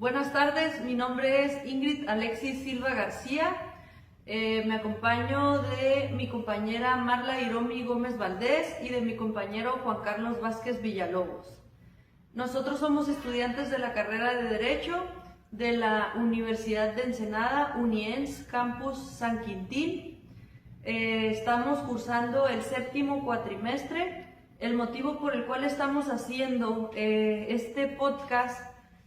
Buenas tardes, mi nombre es Ingrid Alexis Silva García. Me acompaño de mi compañera Marla Iromi Gómez Valdés y de mi compañero Juan Carlos Vázquez Villalobos. Nosotros somos estudiantes de la carrera de Derecho de la Universidad de Ensenada, Uniens, Campus San Quintín. Estamos cursando el séptimo cuatrimestre. El motivo por el cual estamos haciendo este podcast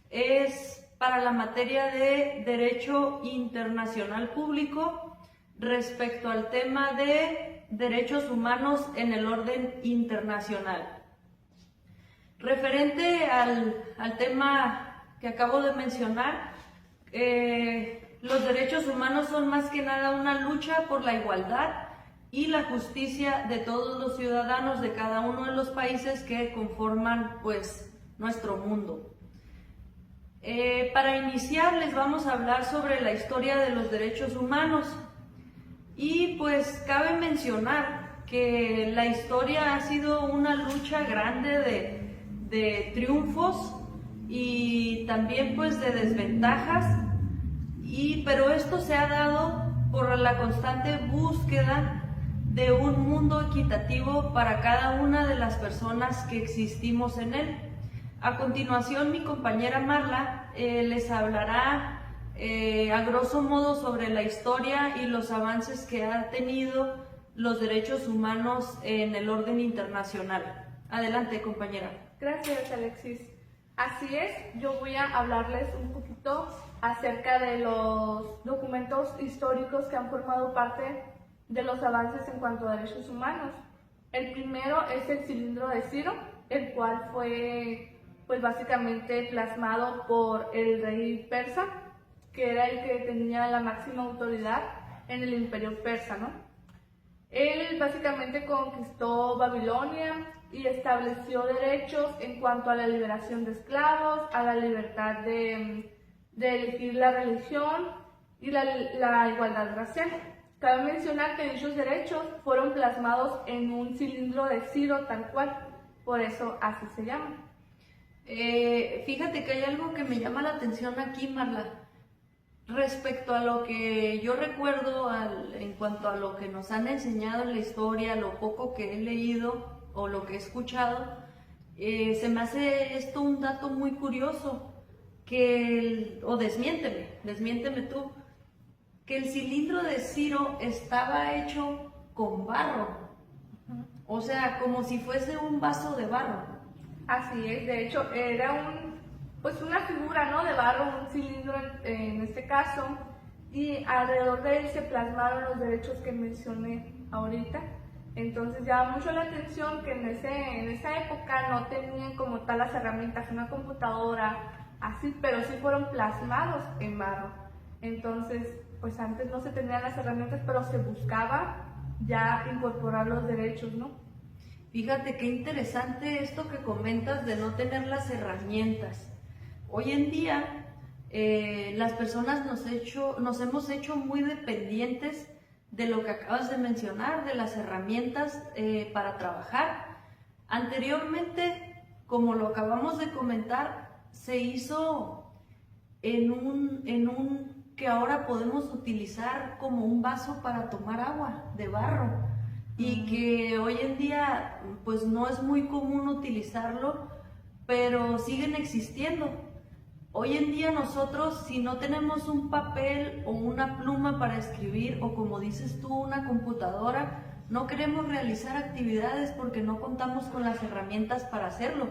es para la materia de Derecho Internacional Público respecto al tema de derechos humanos en el orden internacional. Referente al tema que acabo de mencionar, los derechos humanos son más que nada una lucha por la igualdad y la justicia de todos los ciudadanos de cada uno de los países que conforman nuestro mundo. Para iniciar les vamos a hablar sobre la historia de los derechos humanos y cabe mencionar que la historia ha sido una lucha grande de triunfos y también de desventajas, pero esto se ha dado por la constante búsqueda de un mundo equitativo para cada una de las personas que existimos en él. A continuación, mi compañera Marla les hablará a grosso modo sobre la historia y los avances que han tenido los derechos humanos en el orden internacional. Adelante, compañera. Gracias, Alexis. Así es, yo voy a hablarles un poquito acerca de los documentos históricos que han formado parte de los avances en cuanto a derechos humanos. El primero es el cilindro de Ciro, el cual fue básicamente plasmado por el rey persa, que era el que tenía la máxima autoridad en el imperio persa, ¿no? Él básicamente conquistó Babilonia y estableció derechos en cuanto a la liberación de esclavos, a la libertad de elegir la religión y la igualdad racial. Cabe mencionar que dichos derechos fueron plasmados en un cilindro de Ciro tal cual, por eso así se llama. Fíjate que hay algo que me llama la atención aquí, Marla, respecto a lo que yo recuerdo en cuanto a lo que nos han enseñado en la historia, lo poco que he leído o lo que he escuchado. Se me hace esto un dato muy curioso, o desmiénteme tú, que el cilindro de Ciro estaba hecho con barro, o sea, como si fuese un vaso de barro. Así es, de hecho era una figura, ¿no?, de barro, un cilindro en este caso, y alrededor de él se plasmaron los derechos que mencioné ahorita. Entonces llama mucho la atención que en esa época no tenían como tal las herramientas, una computadora, así, pero sí fueron plasmados en barro. Entonces, antes no se tenían las herramientas, pero se buscaba ya incorporar los derechos, ¿no? Fíjate qué interesante esto que comentas de no tener las herramientas. Hoy en día las personas nos hemos hecho muy dependientes de lo que acabas de mencionar, de las herramientas para trabajar. Anteriormente, como lo acabamos de comentar, se hizo en un que ahora podemos utilizar como un vaso para tomar agua de barro. Y que hoy en día no es muy común utilizarlo, pero siguen existiendo. Hoy en día nosotros, si no tenemos un papel o una pluma para escribir, o como dices tú, una computadora, no queremos realizar actividades porque no contamos con las herramientas para hacerlo.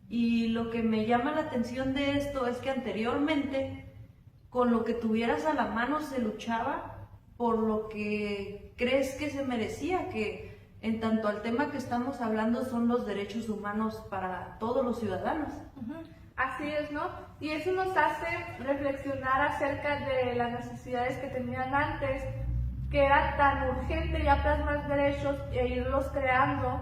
Y lo que me llama la atención de esto es que anteriormente, con lo que tuvieras a la mano se luchaba por lo que crees que se merecía, que en tanto al tema que estamos hablando son los derechos humanos para todos los ciudadanos. Así es, ¿no? Y eso nos hace reflexionar acerca de las necesidades que tenían antes, que era tan urgente ya plasmar derechos e irlos creando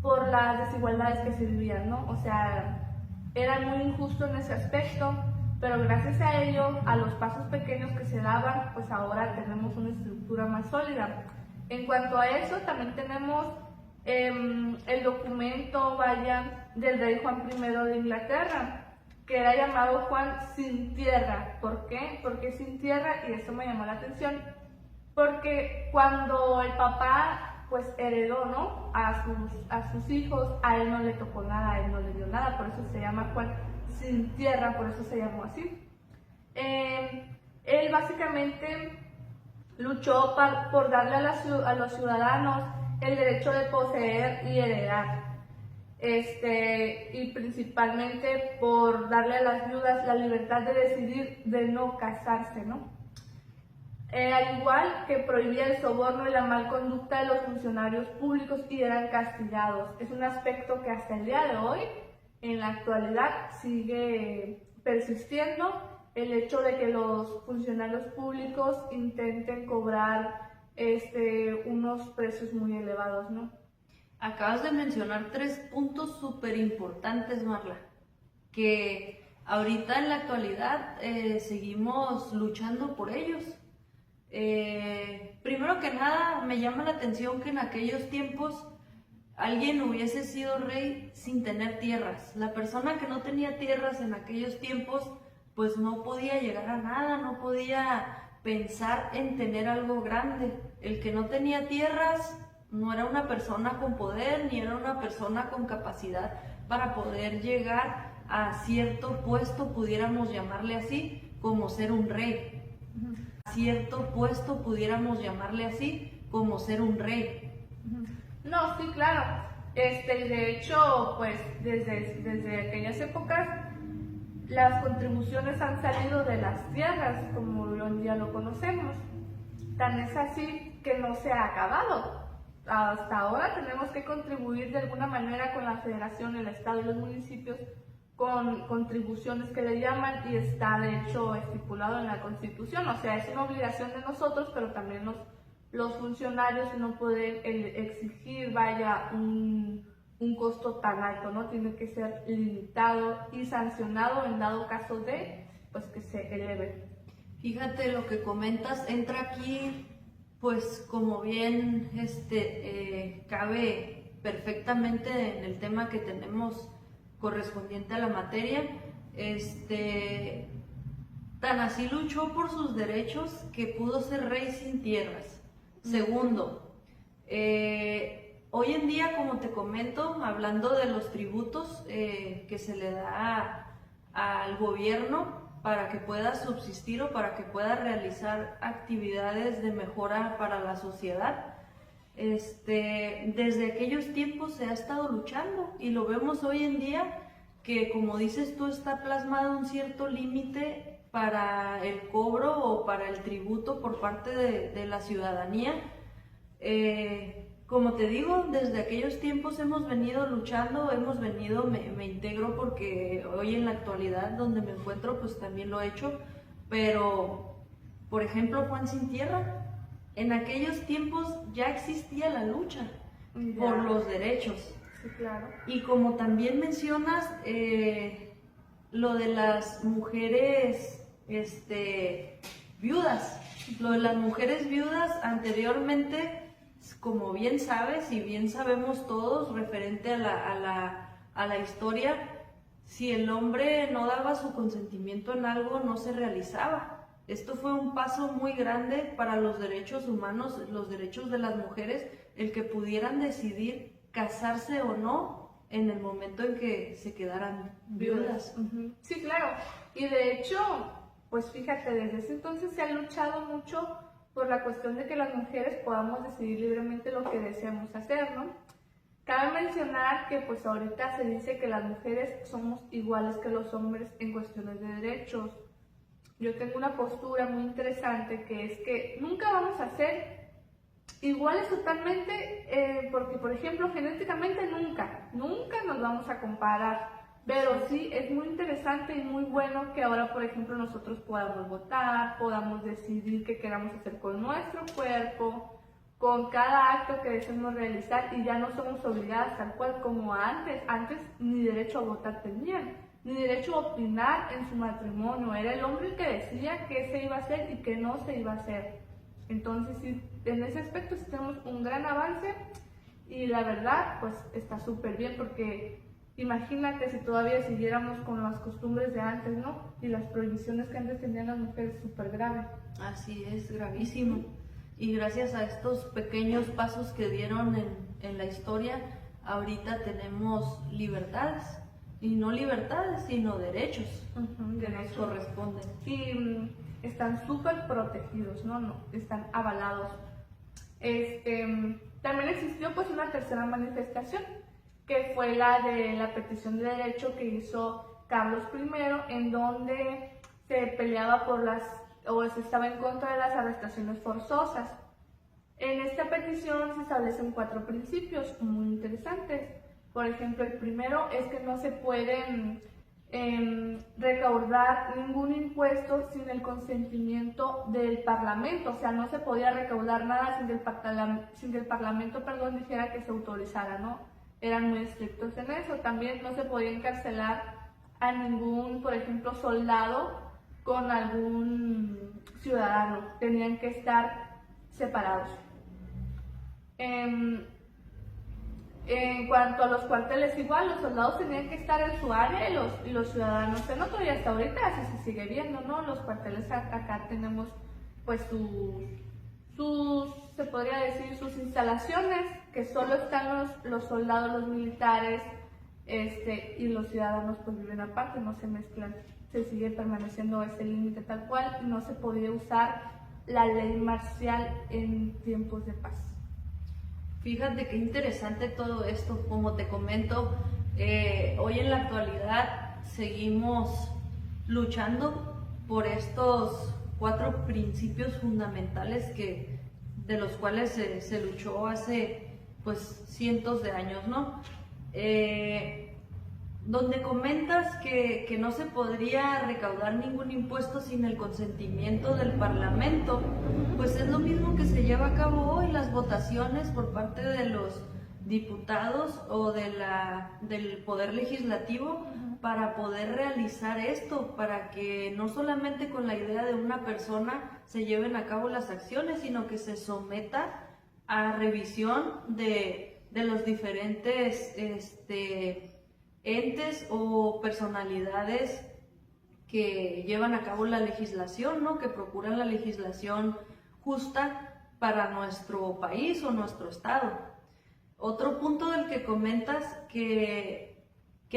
por las desigualdades que se vivían, ¿no? O sea, era muy injusto en ese aspecto, pero gracias a ello, a los pasos pequeños que se daban, ahora tenemos una estructura más sólida. En cuanto a eso, también tenemos el documento, del rey Juan I de Inglaterra, que era llamado Juan sin tierra. ¿Por qué? Porque sin tierra, y eso me llamó la atención, porque cuando el papá pues heredó, ¿no?, a sus hijos, a él no le tocó nada, a él no le dio nada, por eso se llama Juan sin tierra, por eso se llamó así. Él básicamente luchó por darle a los ciudadanos el derecho de poseer y heredar, y principalmente por darle a las viudas la libertad de decidir de no casarse, ¿no? Al igual que prohibía el soborno y la mal conducta de los funcionarios públicos y eran castigados. Es un aspecto que hasta el día de hoy, en la actualidad, sigue persistiendo, el hecho de que los funcionarios públicos intenten cobrar unos precios muy elevados, ¿no? Acabas de mencionar 3 puntos súper importantes, Marla, que ahorita en la actualidad seguimos luchando por ellos. Primero que nada, me llama la atención que en aquellos tiempos alguien hubiese sido rey sin tener tierras. La persona que no tenía tierras en aquellos tiempos, pues no podía llegar a nada, no podía pensar en tener algo grande. El que no tenía tierras no era una persona con poder, ni era una persona con capacidad para poder llegar a cierto puesto, pudiéramos llamarle así, como ser un rey. Cierto puesto, pudiéramos llamarle así, como ser un rey. No, sí, claro. De hecho, pues desde aquellas épocas, las contribuciones han salido de las tierras, como hoy en día lo conocemos. Tan es así que no se ha acabado. Hasta ahora tenemos que contribuir de alguna manera con la federación, el estado y los municipios con contribuciones que le llaman, y está de hecho estipulado en la Constitución. O sea, es una obligación de nosotros, pero también los funcionarios no pueden exigir, vaya, un costo tan alto, ¿no? Tiene que ser limitado y sancionado en dado caso de, pues, que se eleve. Fíjate, lo que comentas entra aquí, pues como bien cabe perfectamente en el tema que tenemos correspondiente a la materia. Tan así luchó por sus derechos que pudo ser rey sin tierras. Segundo, hoy en día, como te comento, hablando de los tributos que se le da al gobierno para que pueda subsistir o para que pueda realizar actividades de mejora para la sociedad, desde aquellos tiempos se ha estado luchando y lo vemos hoy en día que, como dices tú, está plasmado un cierto límite para el cobro o para el tributo por parte de la ciudadanía. Como te digo, desde aquellos tiempos hemos venido luchando, me integro porque hoy en la actualidad donde me encuentro pues también lo he hecho, pero por ejemplo Juan sin tierra, en aquellos tiempos ya existía la lucha por los derechos. Sí, claro. Y como también mencionas, lo de las mujeres viudas, lo de las mujeres viudas anteriormente, como bien sabes y bien sabemos todos, referente a la historia, si el hombre no daba su consentimiento en algo, no se realizaba. Esto fue un paso muy grande para los derechos humanos, los derechos de las mujeres, el que pudieran decidir casarse o no en el momento en que se quedaran viudas. Sí, claro. Y de hecho, pues fíjate, desde ese entonces se ha luchado mucho por la cuestión de que las mujeres podamos decidir libremente lo que deseamos hacer, ¿no? Cabe mencionar que pues ahorita se dice que las mujeres somos iguales que los hombres en cuestiones de derechos. Yo tengo una postura muy interesante que es que nunca vamos a ser iguales totalmente, porque por ejemplo genéticamente nunca nos vamos a comparar. Pero sí, es muy interesante y muy bueno que ahora, por ejemplo, nosotros podamos votar, podamos decidir qué queramos hacer con nuestro cuerpo, con cada acto que deseemos realizar, y ya no somos obligadas tal cual como antes. Antes ni derecho a votar tenían, ni derecho a opinar en su matrimonio. Era el hombre el que decía qué se iba a hacer y qué no se iba a hacer. Entonces, sí, en ese aspecto sí tenemos un gran avance y la verdad, pues está súper bien porque Imagínate si todavía siguiéramos con las costumbres de antes, ¿no? Y las prohibiciones que antes tenían las mujeres, súper grave. Así es, gravísimo. Y gracias a estos pequeños pasos que dieron en la historia, ahorita tenemos libertades. Y no libertades, sino derechos que nos corresponden. Y están súper protegidos, ¿no? Están avalados. También existió pues una tercera manifestación, que fue la de la petición de derecho que hizo Carlos I, en donde se peleaba se estaba en contra de las arrestaciones forzosas. En esta petición se establecen 4 principios muy interesantes. Por ejemplo, el primero es que no se pueden recaudar ningún impuesto sin el consentimiento del Parlamento. O sea, no se podía recaudar nada sin que el Parlamento dijera que se autorizara, ¿no? Eran muy estrictos en eso. También no se podía encarcelar a ningún, por ejemplo, soldado con algún ciudadano. Tenían que estar separados. En cuanto a los cuarteles, igual los soldados tenían que estar en su área y los ciudadanos en otro, y hasta ahorita así se sigue viendo, ¿no? Los cuarteles acá tenemos pues se podría decir, sus instalaciones, que solo están los soldados, los militares, y los ciudadanos pues viven aparte, no se mezclan, se sigue permaneciendo ese límite tal cual, no se podía usar la ley marcial en tiempos de paz. Fíjate qué interesante todo esto. Como te comento, hoy en la actualidad seguimos luchando por estos 4 principios fundamentales de los cuales se luchó hace pues cientos de años, ¿no? Donde comentas que no se podría recaudar ningún impuesto sin el consentimiento del Parlamento, pues es lo mismo que se lleva a cabo hoy, las votaciones por parte de los diputados o del Poder Legislativo para poder realizar esto, para que no solamente con la idea de una persona se lleven a cabo las acciones, sino que se someta a revisión de los diferentes entes o personalidades que llevan a cabo la legislación, ¿no? Que procuran la legislación justa para nuestro país o nuestro estado. Otro punto del que comentas que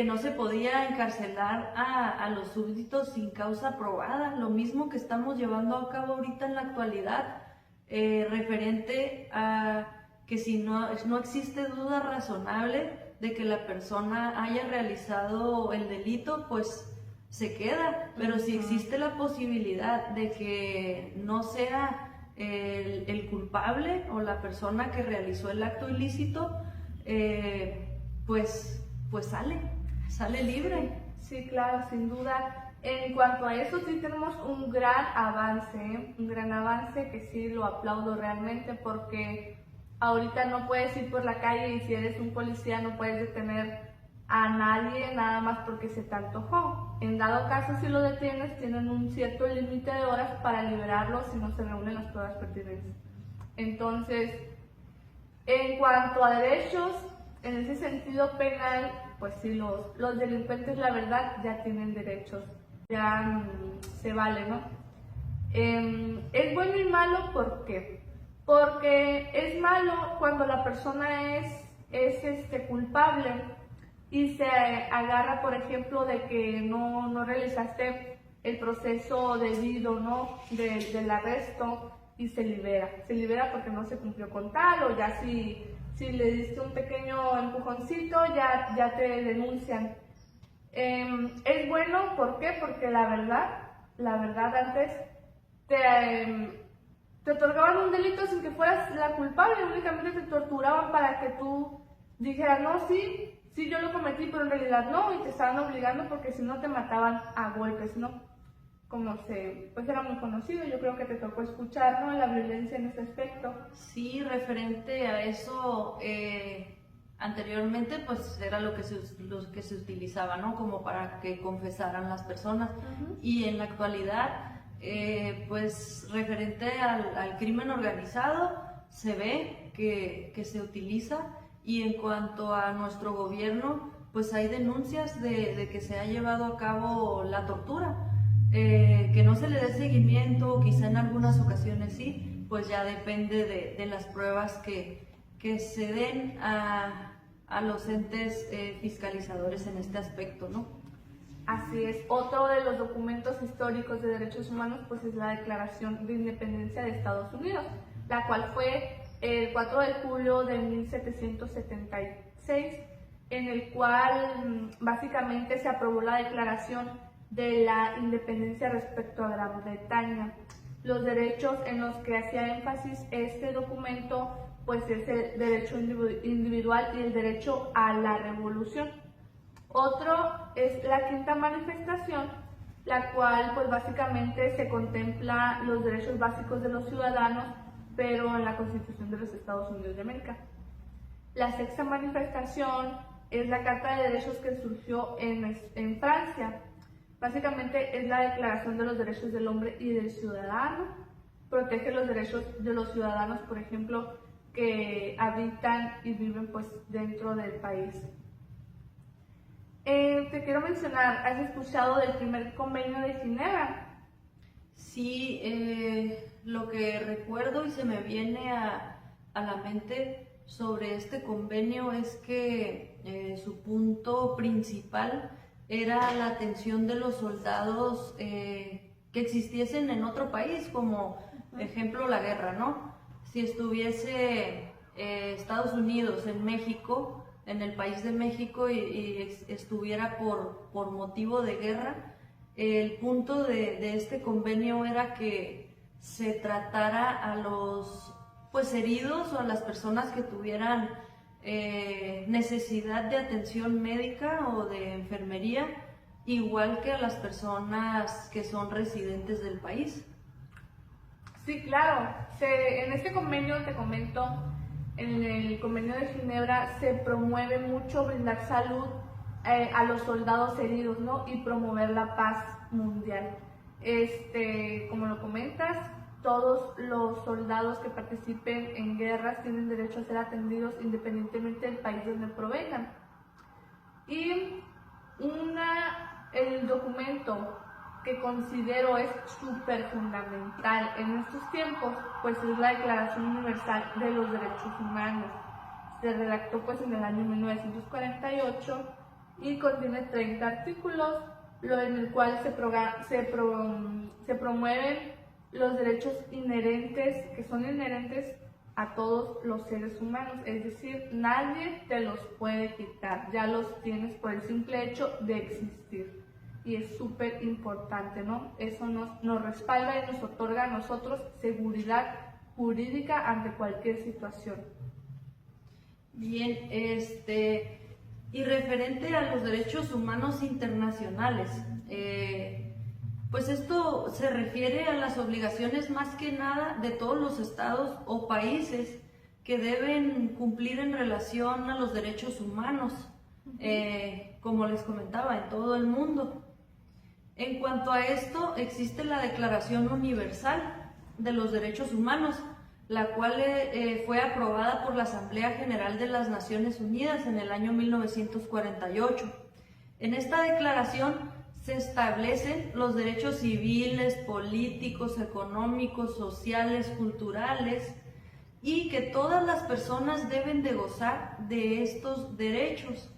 no se podía encarcelar a los súbditos sin causa probada, lo mismo que estamos llevando a cabo ahorita en la actualidad, referente a que si no existe duda razonable de que la persona haya realizado el delito, pues se queda. Pero si existe la posibilidad de que no sea el culpable o la persona que realizó el acto ilícito, pues sale libre. Sí, claro, sin duda. En cuanto a eso sí tenemos un gran avance que sí lo aplaudo realmente, porque ahorita no puedes ir por la calle y si eres un policía no puedes detener a nadie nada más porque se te antojó. En dado caso, si lo detienes, tienen un cierto límite de horas para liberarlo si no se reúnen las pruebas pertinentes. Entonces, en cuanto a derechos, en ese sentido penal, pues sí, los delincuentes, la verdad, ya tienen derechos, ya se vale, ¿no? Es bueno y malo, ¿por qué? Porque es malo cuando la persona es culpable y se agarra, por ejemplo, de que no realizaste el proceso debido, ¿no? del arresto, y se libera porque no se cumplió con tal, o ya si le diste un pequeño empujoncito, ya te denuncian. Es bueno, ¿por qué? Porque la verdad antes te otorgaban un delito sin que fueras la culpable, únicamente te torturaban para que tú dijeras, no, sí, yo lo cometí, pero en realidad no, y te estaban obligando porque si no te mataban a golpes, ¿no? Como pues era muy conocido, yo creo que te tocó escuchar, ¿no? La violencia en ese aspecto. Sí, referente a eso, anteriormente pues era lo que se utilizaba, ¿no? Como para que confesaran las personas. Y en la actualidad, pues referente al crimen organizado, se ve que se utiliza. Y en cuanto a nuestro gobierno, pues hay denuncias de que se ha llevado a cabo la tortura. Que no se le dé seguimiento, quizá en algunas ocasiones sí, pues ya depende de las pruebas que se den a los entes fiscalizadores en este aspecto, ¿no? Así es. Otro de los documentos históricos de derechos humanos pues es la Declaración de Independencia de Estados Unidos, la cual fue el 4 de julio de 1776, en el cual básicamente se aprobó la declaración de la independencia respecto a Gran Bretaña. Los derechos en los que hacía énfasis este documento pues es el derecho individual y el derecho a la revolución. Otro es la quinta manifestación, la cual pues básicamente se contempla los derechos básicos de los ciudadanos, pero en la Constitución de los Estados Unidos de América. La sexta manifestación es la Carta de Derechos que surgió en Francia. Básicamente es la Declaración de los Derechos del Hombre y del Ciudadano. Protege los derechos de los ciudadanos, por ejemplo, que habitan y viven pues dentro del país. Te quiero mencionar, ¿has escuchado del primer convenio de Ginebra? Sí, lo que recuerdo y se me viene a la mente sobre este convenio es que su punto principal era la atención de los soldados que existiesen en otro país, como ejemplo la guerra, ¿no? Si estuviese Estados Unidos en México, en el país de México y estuviera por motivo de guerra, el punto de este convenio era que se tratara a los pues heridos o a las personas que tuvieran necesidad de atención médica o de enfermería, igual que a las personas que son residentes del país. Sí, claro. En este convenio, te comento, en el convenio de Ginebra se promueve mucho brindar salud a los soldados heridos, ¿no? Y promover la paz mundial. Como lo comentas, todos los soldados que participen en guerras tienen derecho a ser atendidos independientemente del país donde provengan. Y el documento que considero es súper fundamental en estos tiempos, pues es la Declaración Universal de los Derechos Humanos. Se redactó pues en el año 1948 y contiene 30 artículos, en el cual se promueven los derechos inherentes, que son inherentes a todos los seres humanos, es decir, nadie te los puede quitar, ya los tienes por el simple hecho de existir. Y es súper importante, ¿no? Eso nos respalda y nos otorga a nosotros seguridad jurídica ante cualquier situación. Bien, y referente a los derechos humanos internacionales, pues esto se refiere a las obligaciones más que nada de todos los estados o países que deben cumplir en relación a los derechos humanos, como les comentaba, en todo el mundo. En cuanto a esto, existe la Declaración Universal de los Derechos Humanos, la cual fue aprobada por la Asamblea General de las Naciones Unidas en el año 1948. En esta declaración se establecen los derechos civiles, políticos, económicos, sociales, culturales, y que todas las personas deben de gozar de estos derechos.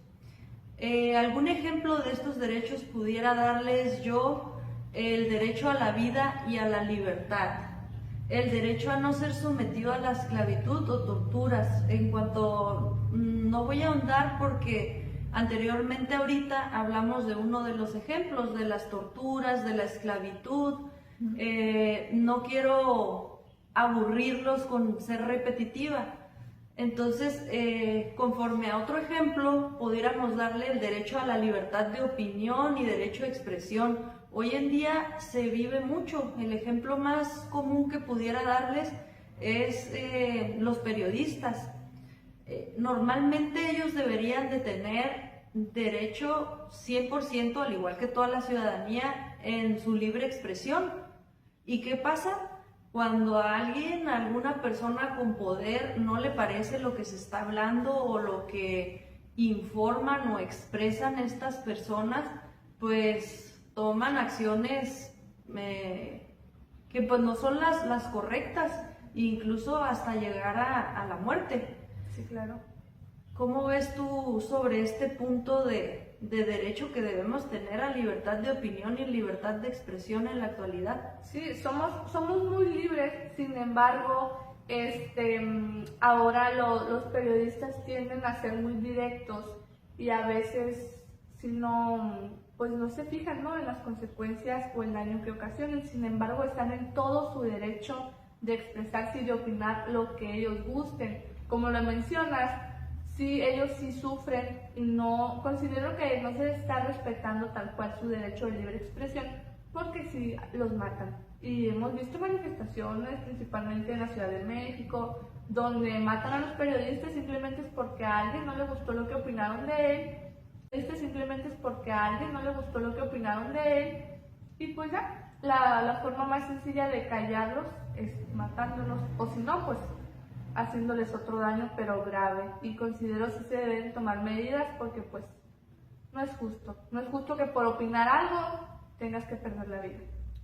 Algún ejemplo de estos derechos pudiera darles yo: el derecho a la vida y a la libertad, el derecho a no ser sometido a la esclavitud o torturas. En cuanto, no voy a ahondar porque anteriormente ahorita hablamos de uno de los ejemplos de las torturas, de la esclavitud. No quiero aburrirlos con ser repetitiva. Entonces, conforme a otro ejemplo, pudiéramos darle el derecho a la libertad de opinión y derecho a expresión. Hoy en día se vive mucho. El ejemplo más común que pudiera darles es los periodistas. Normalmente ellos deberían de tener derecho 100%, al igual que toda la ciudadanía, en su libre expresión. ¿Y qué pasa? Cuando a alguna persona con poder no le parece lo que se está hablando o lo que informan o expresan estas personas, pues toman acciones que pues no son las correctas, incluso hasta llegar a la muerte. Sí, claro. ¿Cómo ves tú sobre este punto de derecho que debemos tener a libertad de opinión y libertad de expresión en la actualidad? Sí, somos muy libres, sin embargo, ahora los periodistas tienden a ser muy directos y a veces, si no, pues no se fijan, ¿no?, en las consecuencias o el daño que ocasionan. Sin embargo, están en todo su derecho de expresarse y de opinar lo que ellos gusten. Como lo mencionas, sí, ellos sí sufren y no considero que no se está respetando tal cual su derecho de libre expresión, porque sí los matan. Y hemos visto manifestaciones, principalmente en la Ciudad de México, donde matan a los periodistas simplemente es porque a alguien no le gustó lo que opinaron de él. Simplemente es porque a alguien no le gustó lo que opinaron de él. Y pues ya, la forma más sencilla de callarlos es matándolos, o si no, pues haciéndoles otro daño pero grave, y considero que se deben tomar medidas porque pues no es justo que por opinar algo tengas que perder la vida.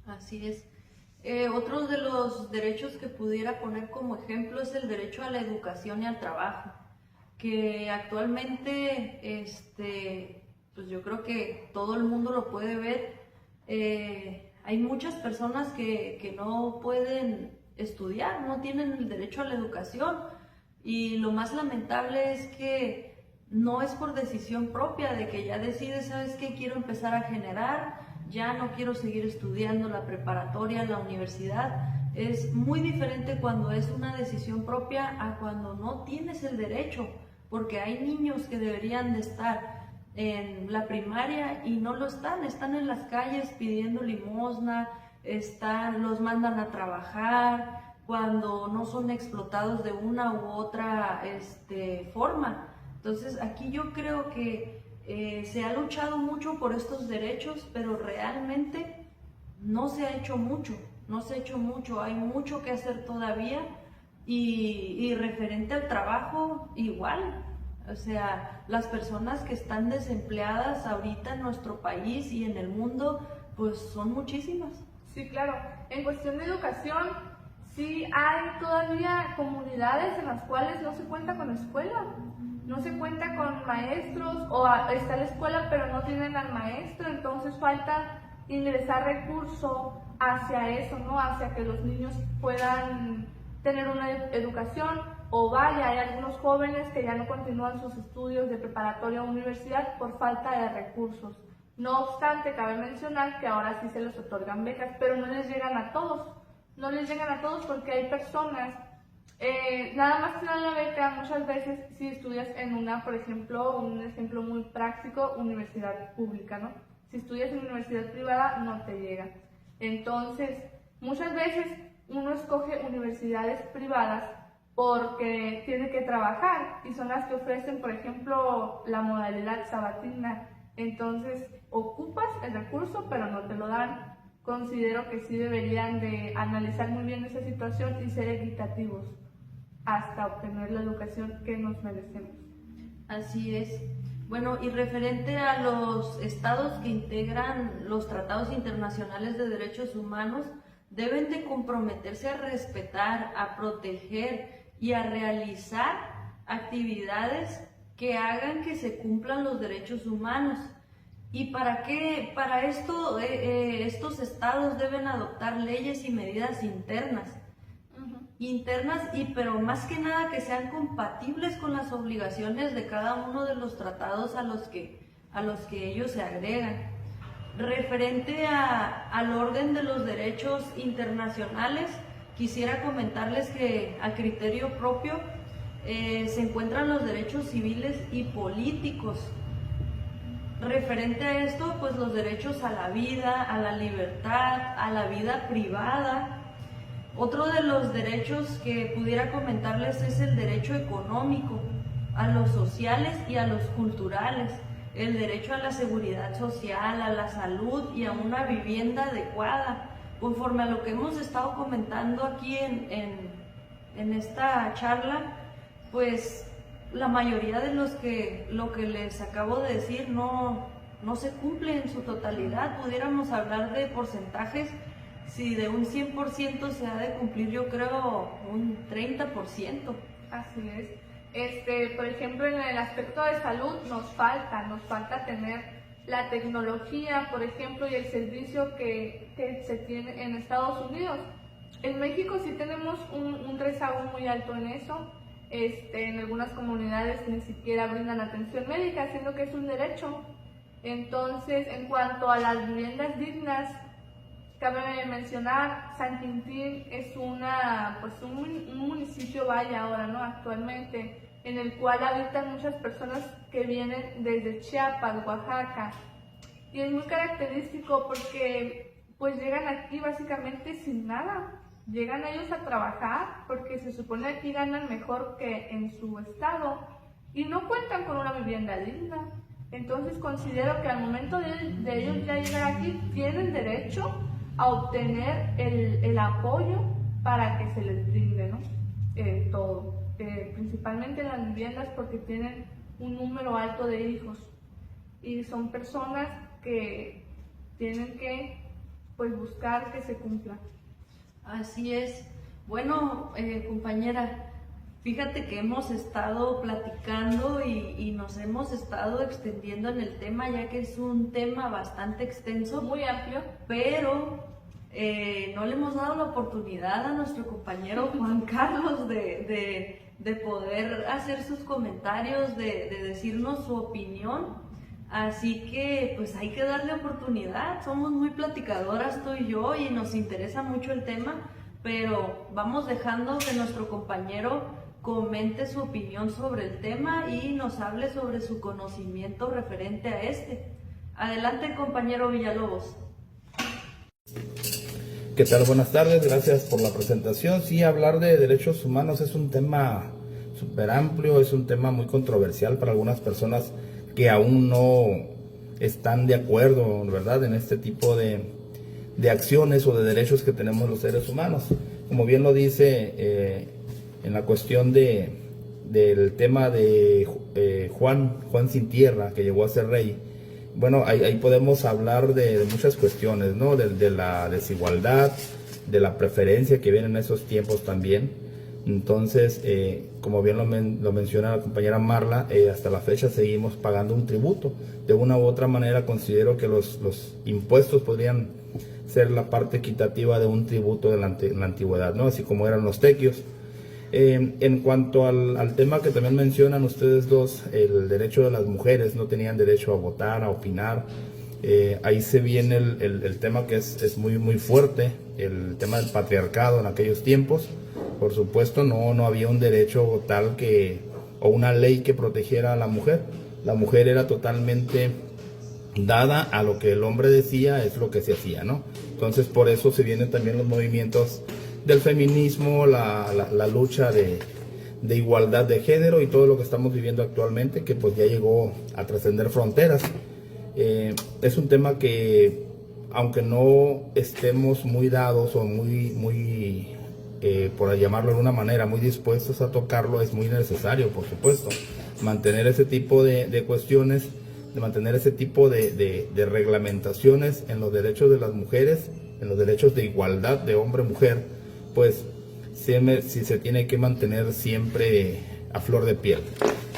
Así es. Otro de los derechos que pudiera poner como ejemplo es el derecho a la educación y al trabajo, que actualmente pues yo creo que todo el mundo lo puede ver. Hay muchas personas que no pueden estudiar, no tienen el derecho a la educación, y lo más lamentable es que no es por decisión propia, de que ya decides, ¿sabes qué? Quiero empezar a generar, ya no quiero seguir estudiando la preparatoria, la universidad. Es muy diferente cuando es una decisión propia a cuando no tienes el derecho, porque hay niños que deberían de estar en la primaria y no lo están en las calles pidiendo limosna, los mandan a trabajar cuando no son explotados de una u otra forma. Entonces aquí yo creo que se ha luchado mucho por estos derechos, pero realmente no se ha hecho mucho, hay mucho que hacer todavía, y referente al trabajo igual. O sea, las personas que están desempleadas ahorita en nuestro país y en el mundo, pues son muchísimas. Sí, claro. En cuestión de educación, sí hay todavía comunidades en las cuales no se cuenta con escuela, no se cuenta con maestros, o está la escuela pero no tienen al maestro, entonces falta ingresar recursos hacia eso, ¿no? Hacia que los niños puedan tener una educación, o vaya, hay algunos jóvenes que ya no continúan sus estudios de preparatoria o universidad por falta de recursos. No obstante, cabe mencionar que ahora sí se les otorgan becas, pero no les llegan a todos. No les llegan a todos porque hay personas, nada más te dan la beca muchas veces si estudias en una, por ejemplo, un ejemplo muy práctico, universidad pública, ¿no? Si estudias en universidad privada, no te llega. Entonces, muchas veces uno escoge universidades privadas porque tiene que trabajar y son las que ofrecen, por ejemplo, la modalidad sabatina. Entonces, ocupas el recurso, pero no te lo dan. Considero que sí deberían de analizar muy bien esa situación y ser equitativos hasta obtener la educación que nos merecemos. Así es. Bueno, y referente a los estados que integran los tratados internacionales de derechos humanos, deben de comprometerse a respetar, a proteger y a realizar actividades que hagan que se cumplan los derechos humanos. ¿Y para qué? Para esto, estos estados deben adoptar leyes y medidas internas, pero más que nada que sean compatibles con las obligaciones de cada uno de los tratados a los que ellos se agregan. Referente al orden de los derechos internacionales, quisiera comentarles que a criterio propio se encuentran los derechos civiles y políticos. Referente a esto, pues los derechos a la vida, a la libertad, a la vida privada. Otro de los derechos que pudiera comentarles es el derecho económico, a los sociales y a los culturales, el derecho a la seguridad social, a la salud y a una vivienda adecuada. Conforme a lo que hemos estado comentando aquí en esta charla, pues la mayoría de lo que les acabo de decir no se cumple en su totalidad. Pudiéramos hablar de porcentajes, si de un 100% se ha de cumplir, yo creo un 30%. Así es. Por ejemplo, en el aspecto de salud nos falta tener la tecnología, por ejemplo, y el servicio que se tiene en Estados Unidos. En México sí tenemos un rezago muy alto en eso. En algunas comunidades ni siquiera brindan atención médica, siendo que es un derecho. Entonces, en cuanto a las viviendas dignas, cabe mencionar, San Quintín es un municipio, vaya ahora, ¿no? Actualmente, en el cual habitan muchas personas que vienen desde Chiapas, Oaxaca. Y es muy característico porque pues llegan aquí básicamente sin nada. Llegan ellos a trabajar porque se supone que aquí ganan mejor que en su estado y no cuentan con una vivienda digna. Entonces considero que al momento de ellos ya llegar aquí tienen derecho a obtener el apoyo para que se les brinde, ¿no? Todo, principalmente las viviendas, porque tienen un número alto de hijos y son personas que tienen que pues buscar que se cumpla. Así es. Bueno, compañera, fíjate que hemos estado platicando y nos hemos estado extendiendo en el tema, ya que es un tema bastante extenso, muy amplio, pero no le hemos dado la oportunidad a nuestro compañero Juan Carlos de poder hacer sus comentarios, de decirnos su opinión. Así que pues hay que darle oportunidad. Somos muy platicadoras tú y yo y nos interesa mucho el tema, pero vamos dejando que nuestro compañero comente su opinión sobre el tema y nos hable sobre su conocimiento referente a este. Adelante, compañero Villalobos. ¿Qué tal? Buenas tardes, gracias por la presentación. Sí, hablar de derechos humanos es un tema súper amplio, es un tema muy controversial para algunas personas que aún no están de acuerdo, ¿verdad?, en este tipo de acciones o de derechos que tenemos los seres humanos. Como bien lo dice en la cuestión del tema de Juan Sin Tierra, que llegó a ser rey, bueno, ahí podemos hablar de muchas cuestiones, ¿no? De la desigualdad, de la preferencia que viene en esos tiempos también. Entonces, como bien lo menciona la compañera Marla, hasta la fecha seguimos pagando un tributo. De una u otra manera considero que los impuestos podrían ser la parte equitativa de un tributo en la antigüedad, ¿no? Así como eran los tequios. En cuanto al tema que también mencionan ustedes dos, el derecho de las mujeres, no tenían derecho a votar, a opinar. Ahí se viene el tema que es muy, muy fuerte, el tema del patriarcado en aquellos tiempos. Por supuesto, no había un derecho tal o una ley que protegiera a la mujer. La mujer era totalmente dada a lo que el hombre decía, es lo que se hacía, ¿no? Entonces, por eso se vienen también los movimientos del feminismo, la lucha de igualdad de género y todo lo que estamos viviendo actualmente, que pues ya llegó a trascender fronteras. Es un tema que, aunque no estemos muy dados o muy por llamarlo de alguna manera, muy dispuestos a tocarlo, es muy necesario, por supuesto, mantener ese tipo de cuestiones, de mantener ese tipo de reglamentaciones en los derechos de las mujeres, en los derechos de igualdad de hombre-mujer, pues si se tiene que mantener siempre a flor de piel.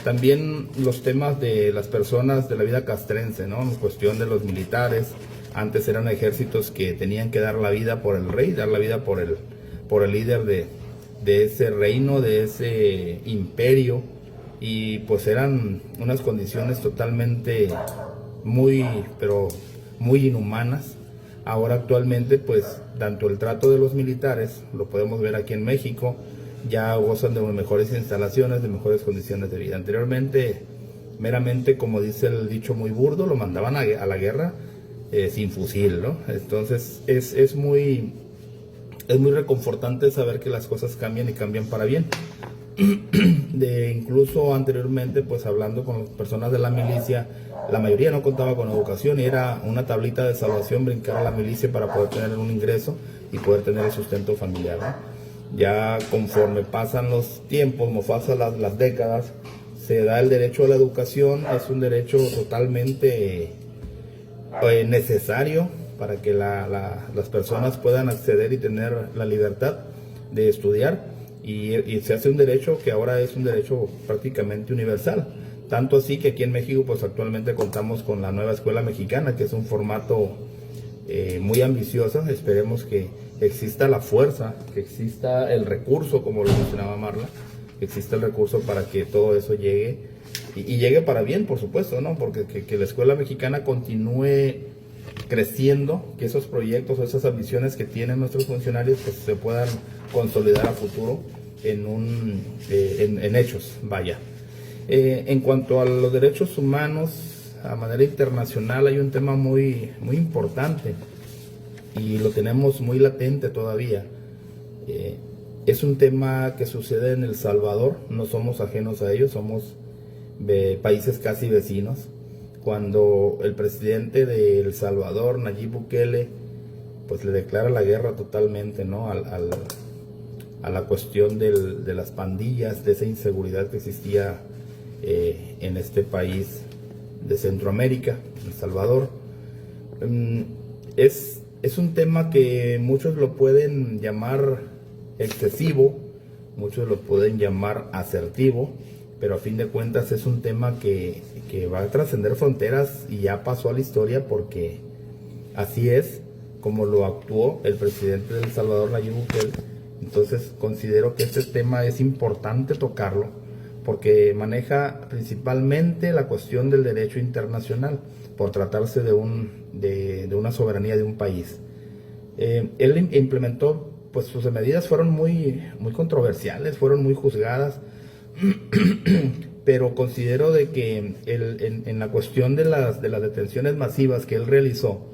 También los temas de las personas de la vida castrense, ¿no? En cuestión de los militares, antes eran ejércitos que tenían que dar la vida por el rey, dar la vida por el líder de ese reino, de ese imperio, y pues eran unas condiciones totalmente pero muy inhumanas. Ahora actualmente pues tanto el trato de los militares, lo podemos ver aquí en México, ya gozan de mejores instalaciones, de mejores condiciones de vida. Anteriormente, meramente, como dice el dicho muy burdo, lo mandaban a la guerra sin fusil, ¿no? Entonces es muy reconfortante saber que las cosas cambian y cambian para bien. Incluso anteriormente, pues hablando con las personas de la milicia, la mayoría no contaba con educación y era una tablita de salvación brincar a la milicia para poder tener un ingreso y poder tener el sustento familiar, ¿no? Ya conforme pasan los tiempos, como pasan las décadas, se da el derecho a la educación, es un derecho totalmente necesario para que las personas puedan acceder y tener la libertad de estudiar, y se hace un derecho que ahora es un derecho prácticamente universal. Tanto así que aquí en México pues actualmente contamos con la nueva escuela mexicana, que es un formato muy ambicioso. Esperemos que exista la fuerza, que exista el recurso, como lo mencionaba Marla, que exista el recurso para que todo eso llegue y llegue para bien, por supuesto, ¿no? Porque que la escuela mexicana continúe creciendo, que esos proyectos o esas ambiciones que tienen nuestros funcionarios pues se puedan consolidar a futuro en hechos, vaya. En cuanto a los derechos humanos, a manera internacional hay un tema muy, muy importante y lo tenemos muy latente todavía. Es un tema que sucede en El Salvador, no somos ajenos a ello, somos países casi vecinos. Cuando el presidente de El Salvador, Nayib Bukele, pues le declara la guerra totalmente, ¿no? a la cuestión de las pandillas, de esa inseguridad que existía en este país de Centroamérica, El Salvador. Es un tema que muchos lo pueden llamar excesivo, muchos lo pueden llamar asertivo, pero a fin de cuentas es un tema que va a trascender fronteras y ya pasó a la historia, porque así es como lo actuó el presidente de El Salvador, Nayib Bukele. Entonces considero que este tema es importante tocarlo, porque maneja principalmente la cuestión del derecho internacional, por tratarse de una soberanía de un país. Él implementó, pues sus medidas fueron muy, muy controversiales, fueron muy juzgadas, pero considero de que en la cuestión de las detenciones masivas que él realizó,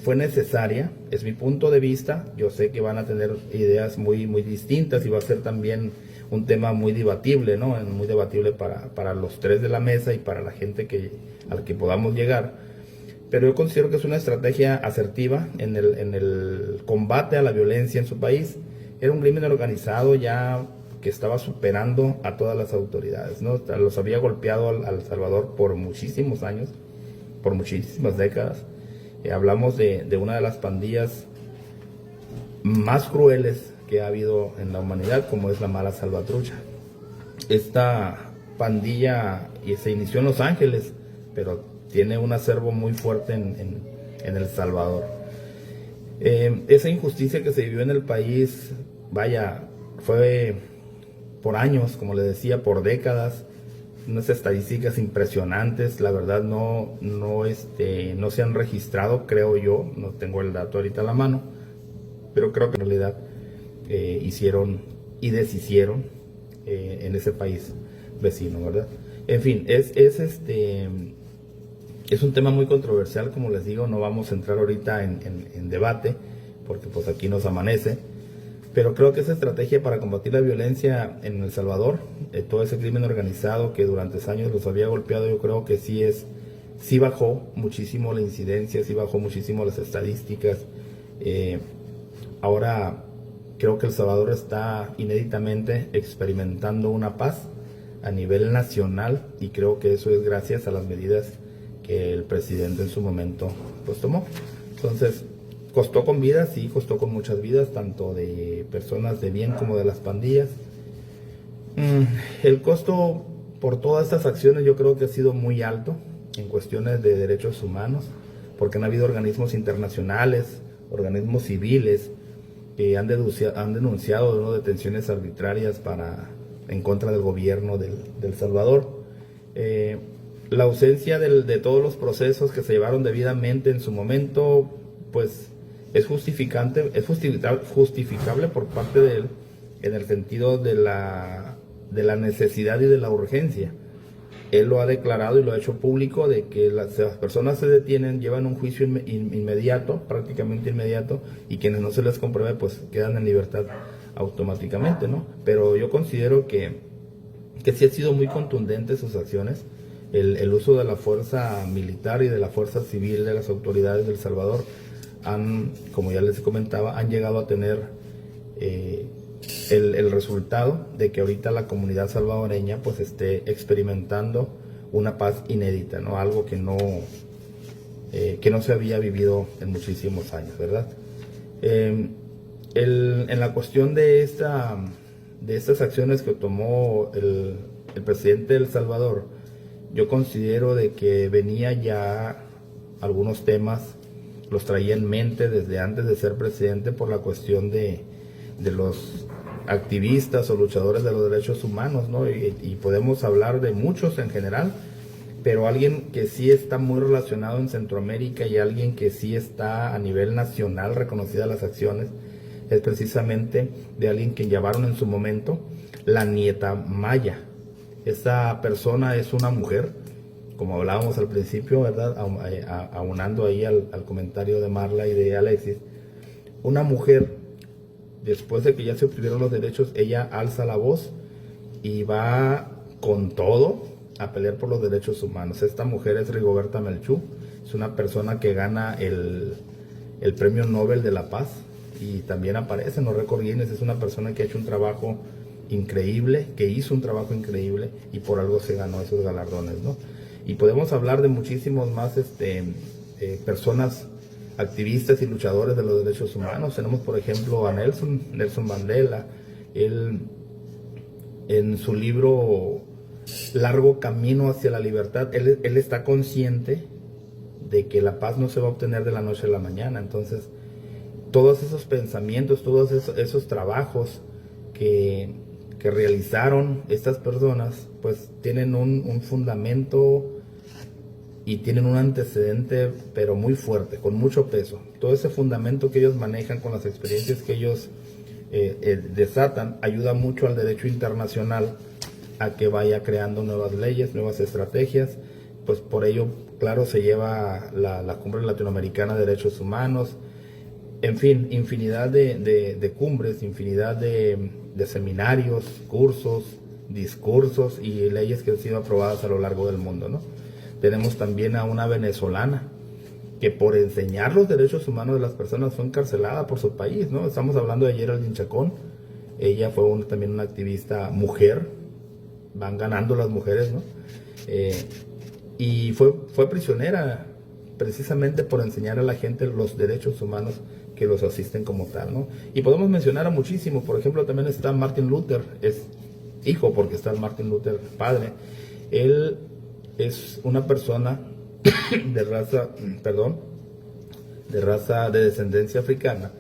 fue necesaria, es mi punto de vista. Yo sé que van a tener ideas muy, muy distintas y va a ser también un tema muy debatible, ¿no? Muy debatible para los tres de la mesa y para la gente al que podamos llegar. Pero yo considero que es una estrategia asertiva en el combate a la violencia en su país. Era un crimen organizado ya que estaba superando a todas las autoridades, ¿no? Los había golpeado al Salvador por muchísimos años, por muchísimas décadas. Hablamos de una de las pandillas más crueles que ha habido en la humanidad, como es la Mala Salvatrucha. Esta pandilla se inició en Los Ángeles, pero tiene un acervo muy fuerte en El Salvador. Esa injusticia que se vivió en el país, vaya, fue por años, como le decía, por décadas. Unas estadísticas impresionantes, la verdad no se han registrado, creo yo, no tengo el dato ahorita a la mano, pero creo que en realidad hicieron y deshicieron en ese país vecino, ¿verdad? En fin, es un tema muy controversial, como les digo, no vamos a entrar ahorita en debate, porque pues aquí nos amanece. Pero creo que esa estrategia para combatir la violencia en El Salvador, todo ese crimen organizado que durante años los había golpeado, yo creo que sí bajó muchísimo la incidencia, sí bajó muchísimo las estadísticas. Ahora creo que El Salvador está inéditamente experimentando una paz a nivel nacional, y creo que eso es gracias a las medidas que el presidente en su momento pues tomó. Entonces, costó con vidas, sí, costó con muchas vidas, tanto de personas de bien como de las pandillas. El costo por todas estas acciones yo creo que ha sido muy alto en cuestiones de derechos humanos, porque han habido organismos internacionales, organismos civiles, que han denunciado, ¿no?, detenciones arbitrarias en contra del gobierno del Salvador. La ausencia de todos los procesos que se llevaron debidamente en su momento, pues es justificable por parte de él, en el sentido de la necesidad y de la urgencia. Él lo ha declarado y lo ha hecho público, de que las personas se detienen, llevan un juicio inmediato, prácticamente inmediato, y quienes no se les compruebe pues quedan en libertad automáticamente, ¿no? Pero yo considero que sí han sido muy contundentes sus acciones. El uso de la fuerza militar y de la fuerza civil de las autoridades de El Salvador como ya les comentaba, han llegado a tener el resultado de que ahorita la comunidad salvadoreña pues esté experimentando una paz inédita, ¿no? Algo que no se había vivido en muchísimos años, ¿verdad? En la cuestión de estas acciones que tomó el presidente de El Salvador, yo considero de que venía ya algunos temas, los traía en mente desde antes de ser presidente por la cuestión de los activistas o luchadores de los derechos humanos, ¿no? Y podemos hablar de muchos en general, pero alguien que sí está muy relacionado en Centroamérica y alguien que sí está a nivel nacional reconocida las acciones, es precisamente de alguien que llevaron en su momento, la nieta Maya. Esta persona es una mujer, como hablábamos al principio, ¿verdad? Aunando ahí al comentario de Marla y de Alexis, una mujer, después de que ya se obtuvieron los derechos, ella alza la voz y va con todo a pelear por los derechos humanos. Esta mujer es Rigoberta Menchú, es una persona que gana el Premio Nobel de la Paz y también aparece en los récords Guinness. Es una persona que ha hecho un trabajo increíble, que hizo un trabajo increíble y por algo se ganó esos galardones, ¿no? Y podemos hablar de muchísimos más personas activistas y luchadores de los derechos humanos. Tenemos, por ejemplo, a Nelson Mandela. Él, en su libro Largo Camino hacia la Libertad, él está consciente de que la paz no se va a obtener de la noche a la mañana. Entonces, todos esos pensamientos, todos esos trabajos que realizaron estas personas, pues tienen un fundamento y tienen un antecedente, pero muy fuerte, con mucho peso. Todo ese fundamento que ellos manejan con las experiencias que ellos desatan, ayuda mucho al derecho internacional a que vaya creando nuevas leyes, nuevas estrategias. Pues por ello, claro, se lleva la Cumbre Latinoamericana de Derechos Humanos, en fin, infinidad de cumbres, infinidad de seminarios, cursos, discursos y leyes que han sido aprobadas a lo largo del mundo, ¿no? Tenemos también a una venezolana que por enseñar los derechos humanos de las personas fue encarcelada por su país, ¿no? Estamos hablando de Geraldine Chacón. Ella fue también una activista mujer, van ganando las mujeres, ¿no? Y fue prisionera precisamente por enseñar a la gente los derechos humanos que los asisten como tal, ¿no? Y podemos mencionar a muchísimos. Por ejemplo, también está Martin Luther, es hijo porque está Martin Luther padre. Él es una persona de descendencia africana,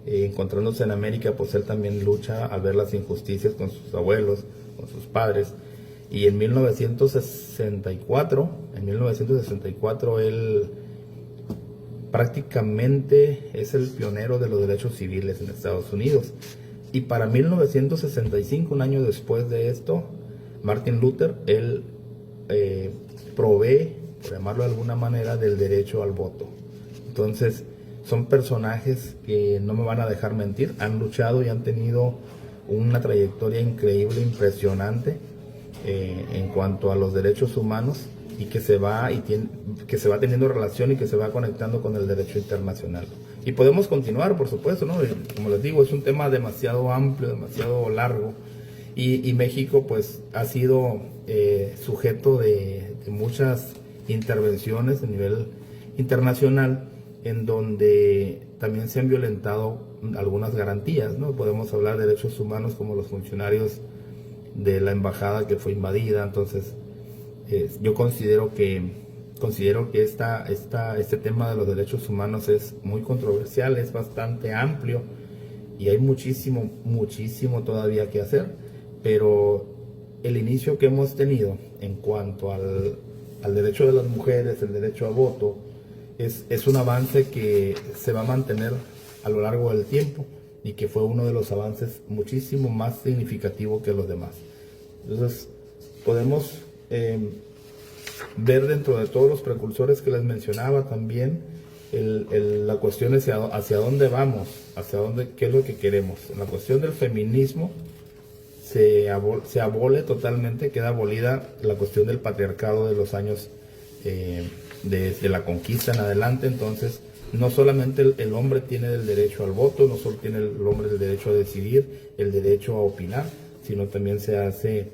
encontrándose en América, pues él también lucha al ver las injusticias con sus abuelos, con sus padres. Y en 1964 él prácticamente es el pionero de los derechos civiles en Estados Unidos. Y para 1965, un año después de esto, Martin Luther, él provee, por llamarlo de alguna manera, del derecho al voto. Entonces, son personajes que no me van a dejar mentir, han luchado y han tenido una trayectoria increíble, impresionante en cuanto a los derechos humanos, y que se va teniendo relación y que se va conectando con el derecho internacional. Y podemos continuar, por supuesto, ¿no? Y como les digo, es un tema demasiado amplio, demasiado largo, y México pues ha sido sujeto de muchas intervenciones a nivel internacional, en donde también se han violentado algunas garantías, ¿no? Podemos hablar de derechos humanos como los funcionarios de la embajada que fue invadida. Entonces yo considero que este tema de los derechos humanos es muy controversial, es bastante amplio y hay muchísimo todavía que hacer, pero el inicio que hemos tenido en cuanto al derecho de las mujeres, el derecho a voto, es un avance que se va a mantener a lo largo del tiempo y que fue uno de los avances muchísimo más significativo que los demás. Entonces podemos ver dentro de todos los precursores que les mencionaba también la cuestión hacia dónde vamos, qué es lo que queremos. En la cuestión del feminismo se abole totalmente, queda abolida la cuestión del patriarcado de los años de la conquista en adelante. Entonces no solamente el hombre tiene el derecho al voto, no solo tiene el hombre el derecho a decidir, el derecho a opinar, sino también se hace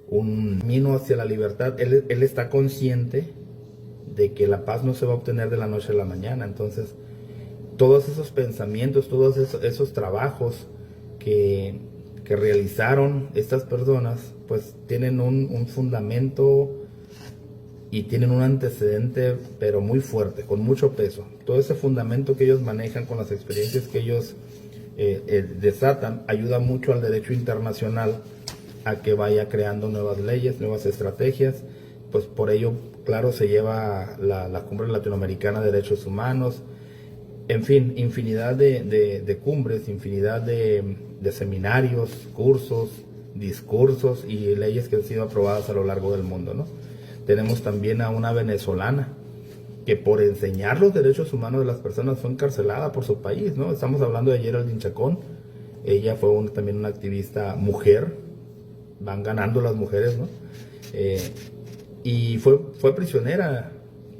un camino hacia la libertad. Él está consciente de que la paz no se va a obtener de la noche a la mañana. Entonces, todos esos pensamientos, todos esos trabajos que realizaron estas personas, pues tienen un fundamento y tienen un antecedente, pero muy fuerte, con mucho peso. Todo ese fundamento que ellos manejan con las experiencias que ellos desatan, ayuda mucho al derecho internacional a que vaya creando nuevas leyes, nuevas estrategias. Pues por ello, claro, se lleva la Cumbre Latinoamericana de Derechos Humanos, en fin, infinidad de cumbres, infinidad de seminarios, cursos, discursos y leyes que han sido aprobadas a lo largo del mundo, ¿no? Tenemos también a una venezolana que por enseñar los derechos humanos de las personas fue encarcelada por su país, ¿no? Estamos hablando de Geraldine Chacón. Ella fue también una activista mujer, van ganando las mujeres, ¿no? Y fue prisionera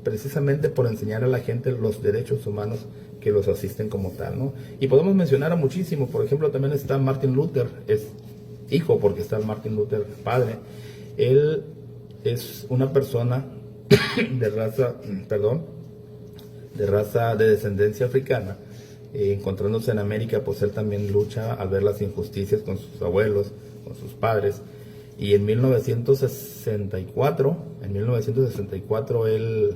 precisamente por enseñar a la gente los derechos humanos que los asisten como tal, ¿no? Y podemos mencionar a muchísimo. Por ejemplo, también está Martin Luther, es hijo porque está Martin Luther padre. Él es una persona de descendencia africana, encontrándose en América, pues él también lucha al ver las injusticias con sus abuelos, con sus padres. Y en 1964 él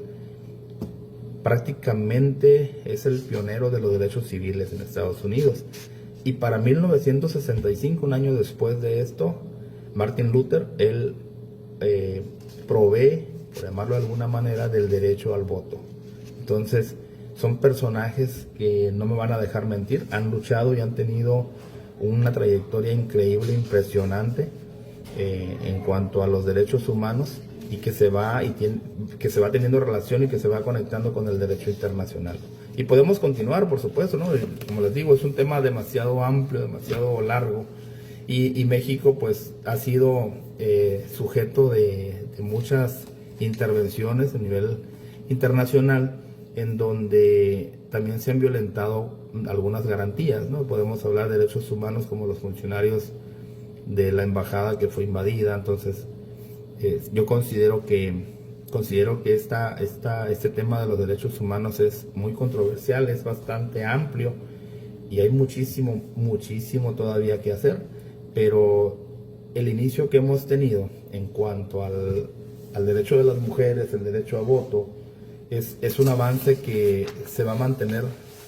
prácticamente es el pionero de los derechos civiles en Estados Unidos. Y para 1965, un año después de esto, Martin Luther, él provee, por llamarlo de alguna manera, del derecho al voto. Entonces, son personajes que no me van a dejar mentir, han luchado y han tenido una trayectoria increíble, impresionante en cuanto a los derechos humanos, y que se va teniendo relación y que se va conectando con el derecho internacional. Y podemos continuar, por supuesto, ¿no? Como les digo, es un tema demasiado amplio, demasiado largo, y México pues ha sido sujeto de muchas intervenciones a nivel internacional, en donde también se han violentado algunas garantías, ¿no? Podemos hablar de derechos humanos como los funcionarios de la embajada que fue invadida. Entonces, yo considero que este tema de los derechos humanos es muy controversial, es bastante amplio y hay muchísimo todavía que hacer, pero el inicio que hemos tenido en cuanto al derecho de las mujeres, el derecho a voto, es un avance que se va a mantener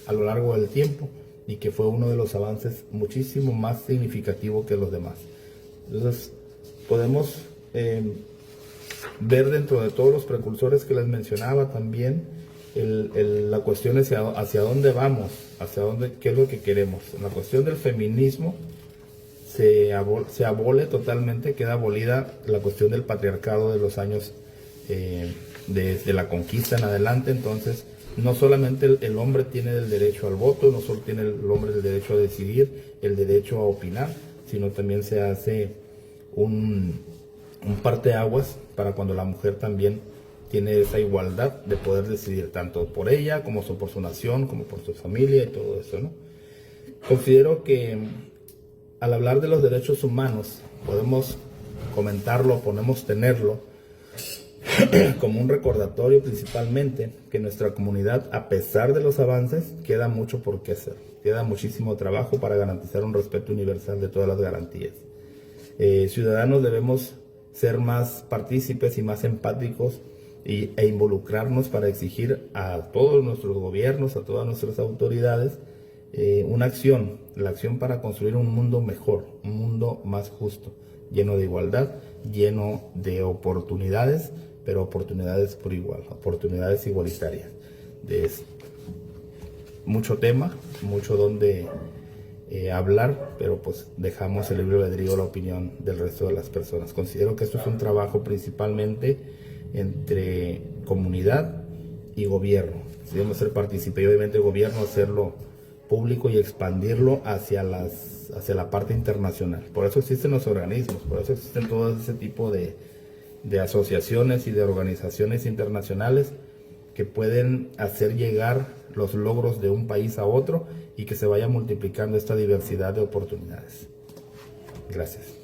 a lo largo del tiempo y que fue uno de los avances muchísimo más significativo que los demás. Entonces, podemos ver dentro de todos los precursores que les mencionaba también la cuestión hacia dónde vamos, qué es lo que queremos. En la cuestión del feminismo se abole totalmente, queda abolida la cuestión del patriarcado de los años desde la conquista en adelante. Entonces, no solamente el hombre tiene el derecho al voto, no solo tiene el hombre el derecho a decidir, el derecho a opinar, sino también se hace un parteaguas para cuando la mujer también tiene esa igualdad de poder decidir tanto por ella como por su nación, como por su familia y todo eso, ¿no? Considero que al hablar de los derechos humanos podemos comentarlo, podemos tenerlo como un recordatorio principalmente que nuestra comunidad, a pesar de los avances, queda mucho por qué hacer. Queda muchísimo trabajo para garantizar un respeto universal de todas las garantías. Ciudadanos debemos ser más partícipes y más empáticos e involucrarnos para exigir a todos nuestros gobiernos, a todas nuestras autoridades, una acción, la acción para construir un mundo mejor, un mundo más justo, lleno de igualdad, lleno de oportunidades, pero oportunidades por igual, oportunidades igualitarias. Es mucho tema, mucho donde hablar, pero pues dejamos el libre albedrío, la opinión del resto de las personas. Considero que esto es un trabajo principalmente entre comunidad y gobierno. Debemos ser partícipes y obviamente el gobierno hacerlo público y expandirlo hacia la parte internacional. Por eso existen los organismos, por eso existen todo ese tipo de asociaciones y de organizaciones internacionales que pueden hacer llegar los logros de un país a otro y que se vaya multiplicando esta diversidad de oportunidades. Gracias.